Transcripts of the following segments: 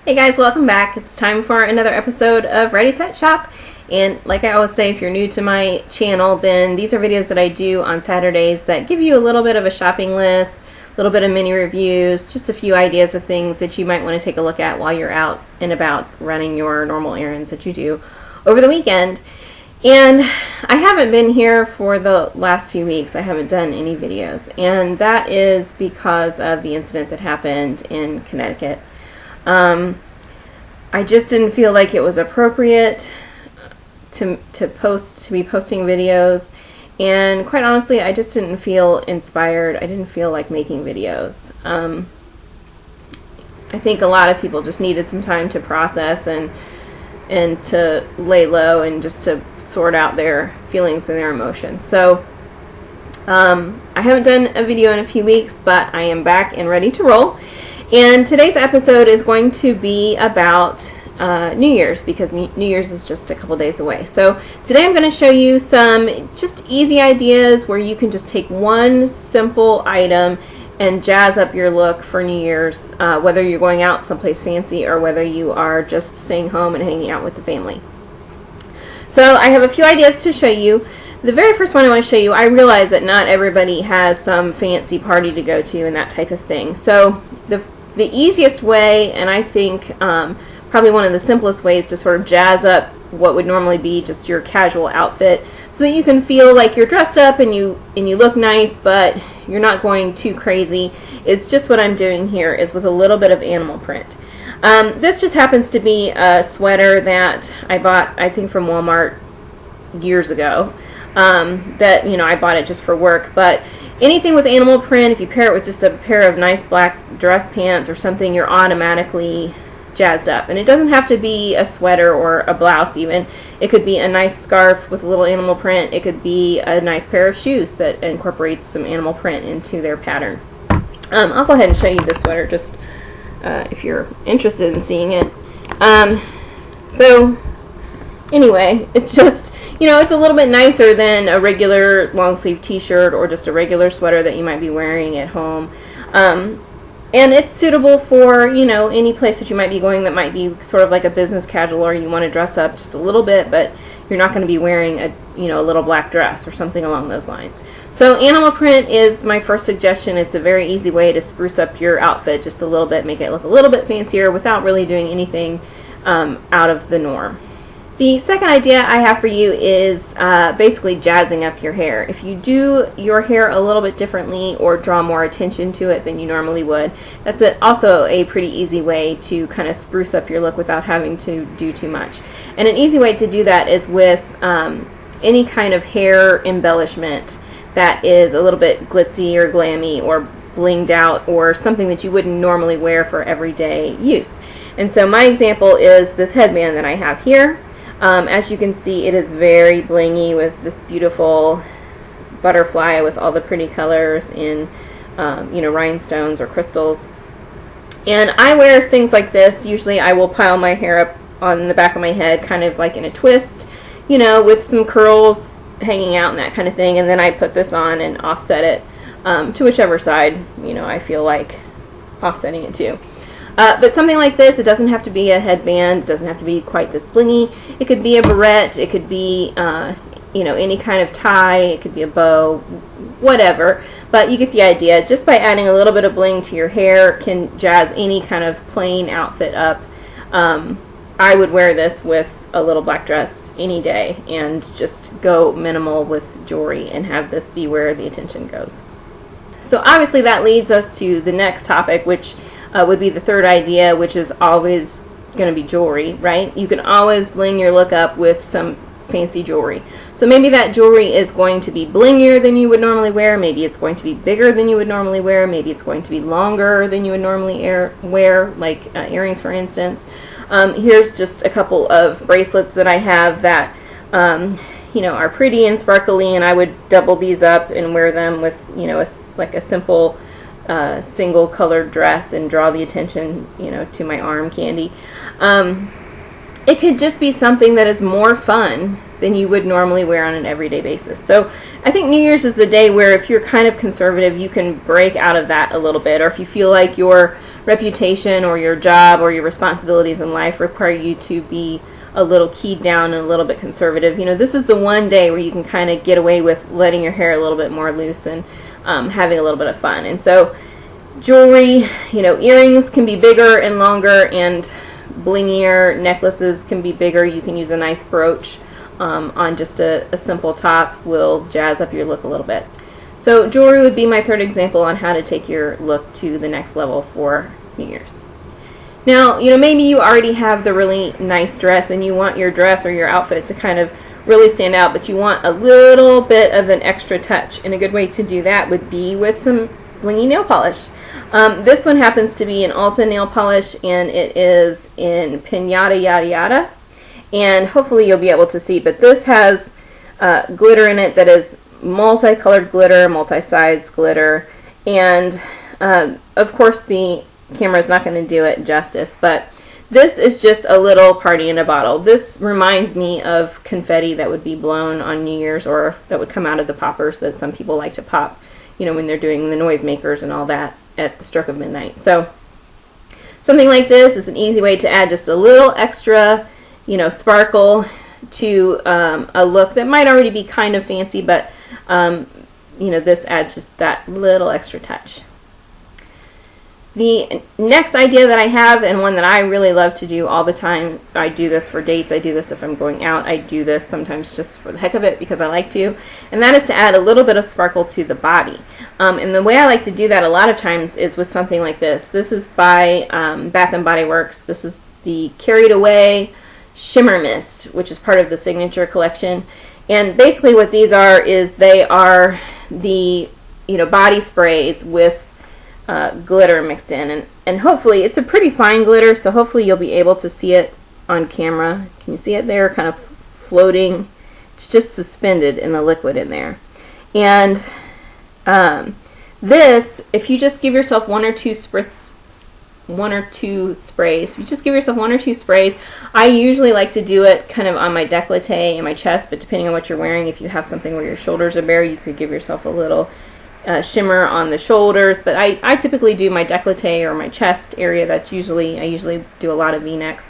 Hey guys, welcome back. It's time for another episode of Ready Set Shop. And like I always say, if you're new to my channel, then these are videos that I do on Saturdays that give you a little bit of a shopping list, a little bit of mini reviews, just a few ideas of things that you might want to take a look at while you're out and about running your normal errands that you do over the weekend. And I haven't been here for the last few weeks. I haven't done any videos, and that is because of the incident that happened in Connecticut. I just didn't feel like it was appropriate to be posting videos, and quite honestly, I just didn't feel inspired. I didn't feel like making videos. I think a lot of people just needed some time to process and to lay low and just to sort out their feelings and their emotions. So I haven't done a video in a few weeks, but I am back and ready to roll. And today's episode is going to be about New Year's, because New Year's is just a couple days away. So today I'm going to show you some just easy ideas where you can just take one simple item and jazz up your look for New Year's, whether you're going out someplace fancy or whether you are just staying home and hanging out with the family. So I have a few ideas to show you. The very first one I want to show you, I realize that not everybody has some fancy party to go to and that type of thing. So the easiest way, and I think probably one of the simplest ways to sort of jazz up what would normally be just your casual outfit, so that you can feel like you're dressed up and you look nice, but you're not going too crazy, is just what I'm doing here, is with a little bit of animal print. This just happens to be a sweater that I bought, I think, from Walmart years ago. That, you know, I bought it just for work, but anything with animal print, if you pair it with just a pair of nice black dress pants or something, you're automatically jazzed up. And it doesn't have to be a sweater or a blouse even. It could be a nice scarf with a little animal print. It could be a nice pair of shoes that incorporates some animal print into their pattern. I'll go ahead and show you this sweater just if you're interested in seeing it. So anyway, it's just, you know, it's a little bit nicer than a regular long sleeve t-shirt or just a regular sweater that you might be wearing at home. And it's suitable for, you know, any place that you might be going that might be sort of like a business casual, or you want to dress up just a little bit, but you're not going to be wearing a, you know, a little black dress or something along those lines. So animal print is my first suggestion. It's a very easy way to spruce up your outfit just a little bit, make it look a little bit fancier without really doing anything out of the norm. The second idea I have for you is basically jazzing up your hair. If you do your hair a little bit differently or draw more attention to it than you normally would, that's also a pretty easy way to kind of spruce up your look without having to do too much. And an easy way to do that is with any kind of hair embellishment that is a little bit glitzy or glammy or blinged out, or something that you wouldn't normally wear for everyday use. And so my example is this headband that I have here. As you can see, it is very blingy with this beautiful butterfly with all the pretty colors in, you know, rhinestones or crystals. And I wear things like this. Usually I will pile my hair up on the back of my head, kind of like in a twist, you know, with some curls hanging out and that kind of thing. And then I put this on and offset it to whichever side, you know, I feel like offsetting it to. But something like this, it doesn't have to be a headband, it doesn't have to be quite this blingy. It could be a barrette, it could be, you know, any kind of tie, it could be a bow, whatever. But you get the idea. Just by adding a little bit of bling to your hair can jazz any kind of plain outfit up. I would wear this with a little black dress any day and just go minimal with jewelry and have this be where the attention goes. So obviously that leads us to the next topic, which would be the third idea, which is always going to be jewelry, right? You can always bling your look up with some fancy jewelry. So maybe that jewelry is going to be blingier than you would normally wear, maybe it's going to be bigger than you would normally wear, maybe it's going to be longer than you would normally wear, like earrings for instance. Here's just a couple of bracelets that I have that you know, are pretty and sparkly, and I would double these up and wear them with, you know, like a simple single colored dress and draw the attention, you know, to my arm candy. It could just be something that is more fun than you would normally wear on an everyday basis. So I think New Year's is the day where if you're kind of conservative, you can break out of that a little bit, or if you feel like you're reputation or your job or your responsibilities in life require you to be a little keyed down and a little bit conservative, you know, this is the one day where you can kind of get away with letting your hair a little bit more loose and having a little bit of fun. And so jewelry, you know, earrings can be bigger and longer, and blingier necklaces can be bigger. You can use a nice brooch on just a simple top, will jazz up your look a little bit. So jewelry would be my third example on how to take your look to the next level for New Year's. Now, you know, maybe you already have the really nice dress and you want your dress or your outfit to kind of really stand out, but you want a little bit of an extra touch. And a good way to do that would be with some blingy nail polish. This one happens to be an Ulta nail polish, and it is in Pinata Yada Yada. And hopefully you'll be able to see, but this has glitter in it that is multicolored glitter, multi-size glitter, and of course the camera is not going to do it justice, but this is just a little party in a bottle. This reminds me of confetti that would be blown on New Year's, or that would come out of the poppers that some people like to pop, you know, when they're doing the noisemakers and all that at the stroke of midnight. So something like this is an easy way to add just a little extra, you know, sparkle to a look that might already be kind of fancy, but you know, this adds just that little extra touch. The next idea that I have, and one that I really love to do all the time, I do this for dates, I do this if I'm going out, I do this sometimes just for the heck of it because I like to, and that is to add a little bit of sparkle to the body. And the way I like to do that a lot of times is with something like this. This is by Bath & Body Works. This is the Carried Away Shimmer Mist, which is part of the Signature collection. And basically what these are is they are the, you know, body sprays with glitter mixed in, and hopefully it's a pretty fine glitter, so hopefully you'll be able to see it on camera. Can you see it there, kind of floating? It's just suspended in the liquid in there. And this, if you just give yourself one or two sprays, if you just give yourself one or two sprays, I usually like to do it kind of on my décolleté and my chest, but depending on what you're wearing, if you have something where your shoulders are bare, you could give yourself a little shimmer on the shoulders, but I typically do my décolleté or my chest area. I usually do a lot of V-necks.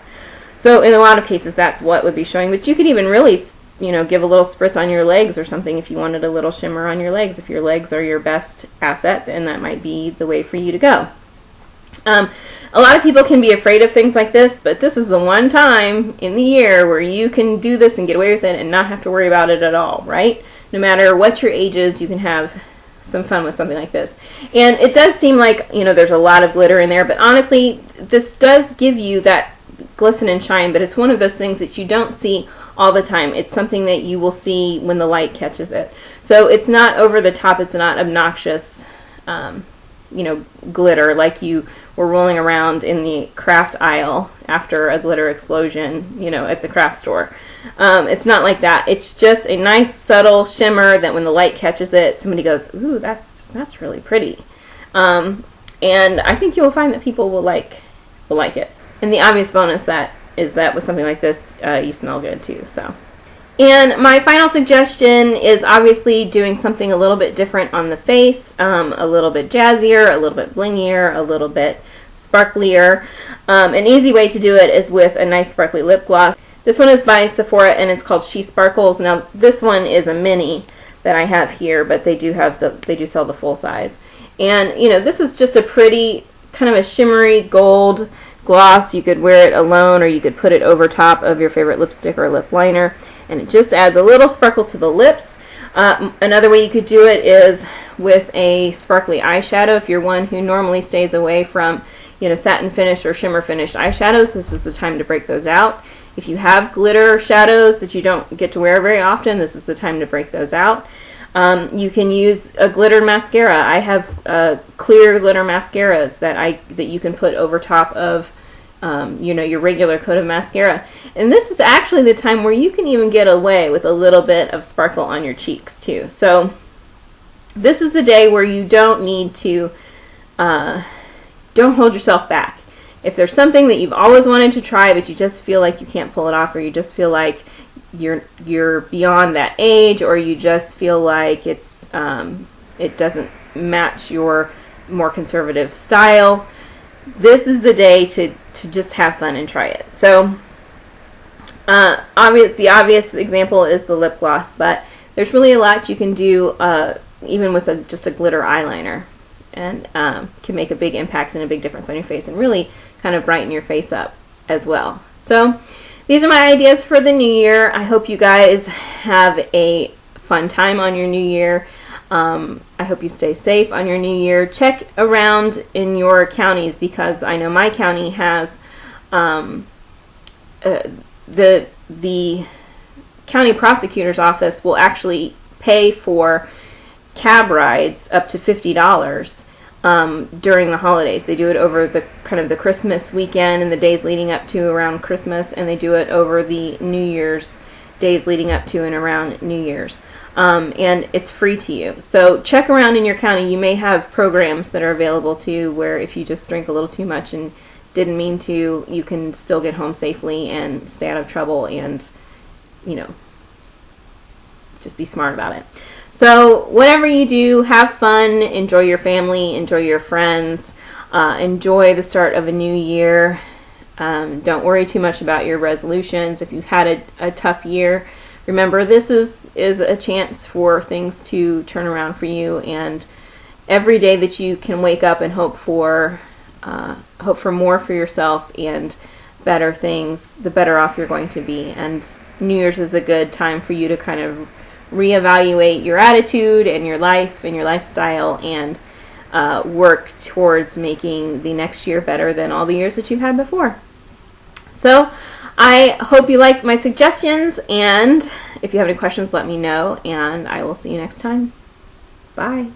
So in a lot of cases that's what would be showing, but you could even really, you know, give a little spritz on your legs or something if you wanted a little shimmer on your legs. If your legs are your best asset, then that might be the way for you to go. A lot of people can be afraid of things like this, but this is the one time in the year where you can do this and get away with it and not have to worry about it at all, right? No matter what your age is, you can have some fun with something like this. And it does seem like, you know, there's a lot of glitter in there, but honestly, this does give you that glisten and shine, but it's one of those things that you don't see all the time. It's something that you will see when the light catches it. So it's not over the top, it's not obnoxious, you know, glitter like you were rolling around in the craft aisle after a glitter explosion, you know, at the craft store. It's not like that. It's just a nice subtle shimmer that when the light catches it, somebody goes, ooh, that's really pretty. And I think you'll find that people will like it. And the obvious bonus is that with something like this, you smell good too. So, and my final suggestion is obviously doing something a little bit different on the face, a little bit jazzier, a little bit blingier, a little bit sparklier. An easy way to do it is with a nice sparkly lip gloss. This one is by Sephora and it's called She Sparkles. Now this one is a mini that I have here, but they do sell the full size. And you know, this is just a pretty kind of a shimmery gold gloss. You could wear it alone or you could put it over top of your favorite lipstick or lip liner, and it just adds a little sparkle to the lips. Another way you could do it is with a sparkly eyeshadow. If you're one who normally stays away from, you know, satin finish or shimmer finished eyeshadows, this is the time to break those out. If you have glitter shadows that you don't get to wear very often, this is the time to break those out. You can use a glitter mascara. I have clear glitter mascaras that you can put over top of you know, your regular coat of mascara. And this is actually the time where you can even get away with a little bit of sparkle on your cheeks too. So this is the day where you don't need to, don't hold yourself back. If there's something that you've always wanted to try but you just feel like you can't pull it off, or you just feel like you're beyond that age, or you just feel like it doesn't match your more conservative style, this is the day to just have fun and try it. So the obvious example is the lip gloss, but there's really a lot you can do even with just a glitter eyeliner, and can make a big impact and a big difference on your face and really kind of brighten your face up as well. So these are my ideas for the new year. I hope you guys have a fun time on your new year. I hope you stay safe on your new year. Check around in your counties, because I know my county has the county prosecutor's office will actually pay for cab rides up to $50 during the holidays. They do it over the kind of the Christmas weekend and the days leading up to around Christmas, and they do it over the New Year's days leading up to and around New Year's. And it's free to you. So check around in your county. You may have programs that are available to you where if you just drink a little too much and didn't mean to, you can still get home safely and stay out of trouble, and, you know, just be smart about it. So whatever you do, have fun, enjoy your family, enjoy your friends, enjoy the start of a new year. Don't worry too much about your resolutions. If you've had a tough year, remember this is a chance for things to turn around for you, and every day that you can wake up and hope for more for yourself and better things, the better off you're going to be. And New Year's is a good time for you to kind of reevaluate your attitude and your life and your lifestyle, and work towards making the next year better than all the years that you've had before. So I hope you liked my suggestions, and if you have any questions, let me know, and I will see you next time. Bye.